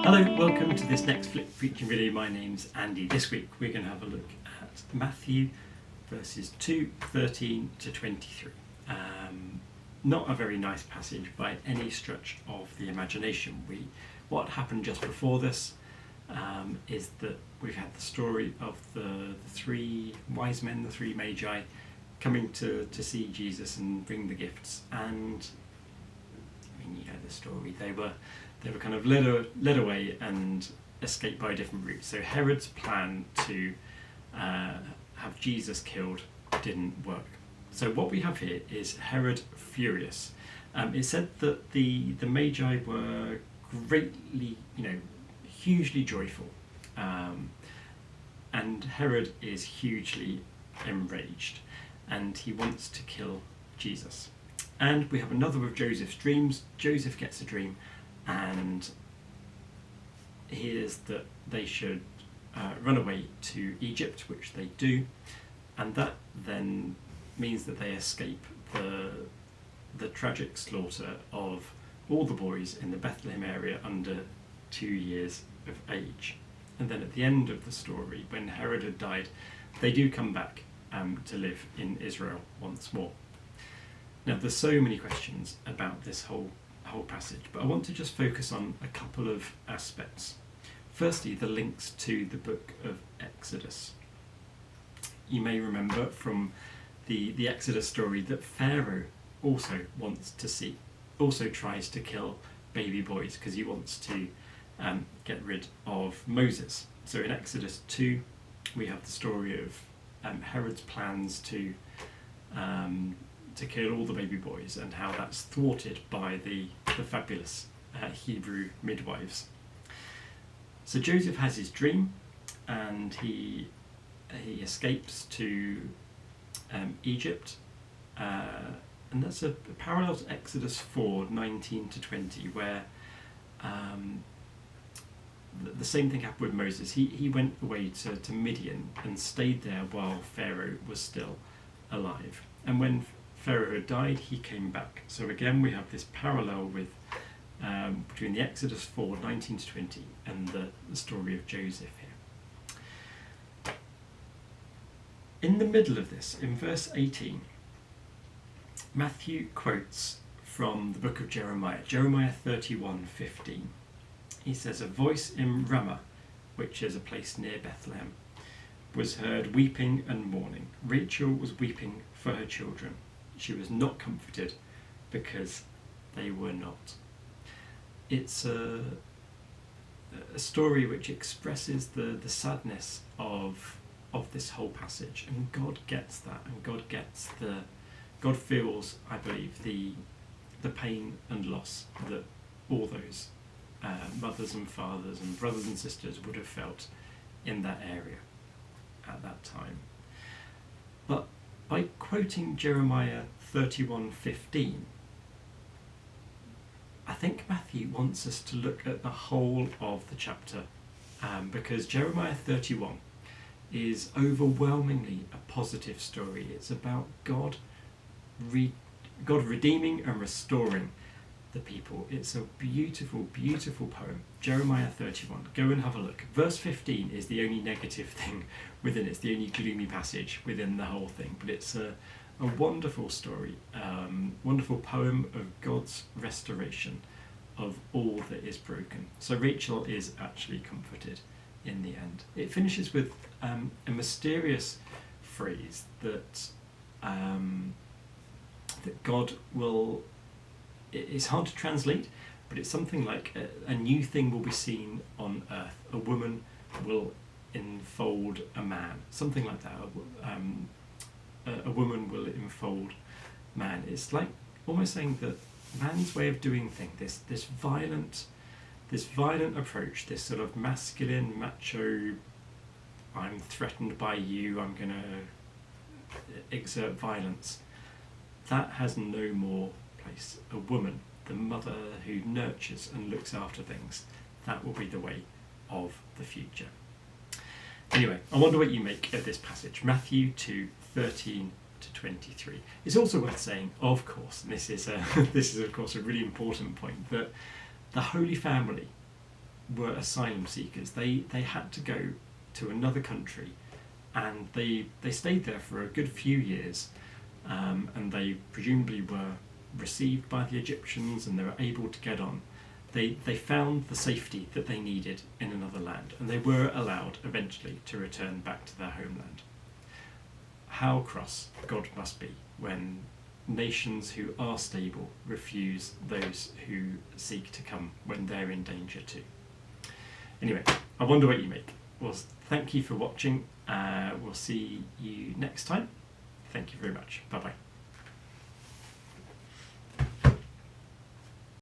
Hello, welcome to this next Flip Preaching video. My name's Andy. This week we're going to have a look at Matthew verses 2:13 to 23. Not a very nice passage by any stretch of the imagination. What happened just before this is that we've had the story of the three wise men, the three magi, coming to see Jesus and bring the gifts. And I mean, you know the story. They were kind of led away and escaped by a different route. So Herod's plan to have Jesus killed didn't work. So what we have here is Herod furious. It said that the Magi were greatly, hugely joyful, and Herod is hugely enraged, and he wants to kill Jesus. And we have another of Joseph's dreams. Joseph gets a dream and hears that they should run away to Egypt, which they do, and that then means that they escape the tragic slaughter of all the boys in the Bethlehem area under 2 years of age. And then at the end of the story, when Herod had died, they do come back to live in Israel once more. Now, there's so many questions about this whole passage, but I want to just focus on a couple of aspects. Firstly, the links to the book of Exodus. You may remember from the Exodus story that Pharaoh also tries to kill baby boys because he wants to get rid of Moses. So in Exodus 2, we have the story of Herod's plans to kill all the baby boys and how that's thwarted by the fabulous Hebrew midwives. So Joseph has his dream and he escapes to Egypt, and that's a parallel to Exodus 4:19 to 20, where the same thing happened with Moses. He went away to Midian and stayed there while Pharaoh was still alive, and when Pharaoh had died, he came back. So again, we have this parallel with between the Exodus 4:19 to 20 and the story of Joseph here. In the middle of this, in verse 18, Matthew quotes from the book of Jeremiah 31:15. He says, "A voice in Ramah, which is a place near Bethlehem, was heard weeping and mourning. Rachel was weeping for her children. She was not comforted because they were not." It's a story which expresses the sadness of this whole passage, and God gets that, and God feels, I believe, the pain and loss that all those mothers and fathers and brothers and sisters would have felt in that area at that time. But by quoting Jeremiah 31:15, I think Matthew wants us to look at the whole of the chapter, because Jeremiah 31 is overwhelmingly a positive story. It's about God redeeming and restoring the people. It's a beautiful, beautiful poem. Jeremiah 31. Go and have a look. Verse 15 is the only negative thing within it. It's the only gloomy passage within the whole thing. But it's a wonderful story, wonderful poem of God's restoration of all that is broken. So Rachel is actually comforted in the end. It finishes with a mysterious phrase that God will. It's hard to translate, but it's something like a new thing will be seen on earth. A woman will enfold a man. Something like that. A woman will enfold man. It's like almost saying that man's way of doing things, this violent approach, this sort of masculine, macho, I'm threatened by you, I'm going to exert violence, that has no more place. A woman, the mother who nurtures and looks after things, that will be the way of the future. Anyway, I wonder what you make of this passage, Matthew 2:13 to 23. It's also worth saying, of course, and this is of course a really important point, that the Holy Family were asylum seekers. They had to go to another country, and they stayed there for a good few years, and they presumably were received by the Egyptians, and they were able to get on. They found the safety that they needed in another land, and they were allowed eventually to return back to their homeland. How cross God must be when nations who are stable refuse those who seek to come when they're in danger too. Anyway, I wonder what you make. Well, thank you for watching. We'll see you next time. Thank you very much. Bye bye.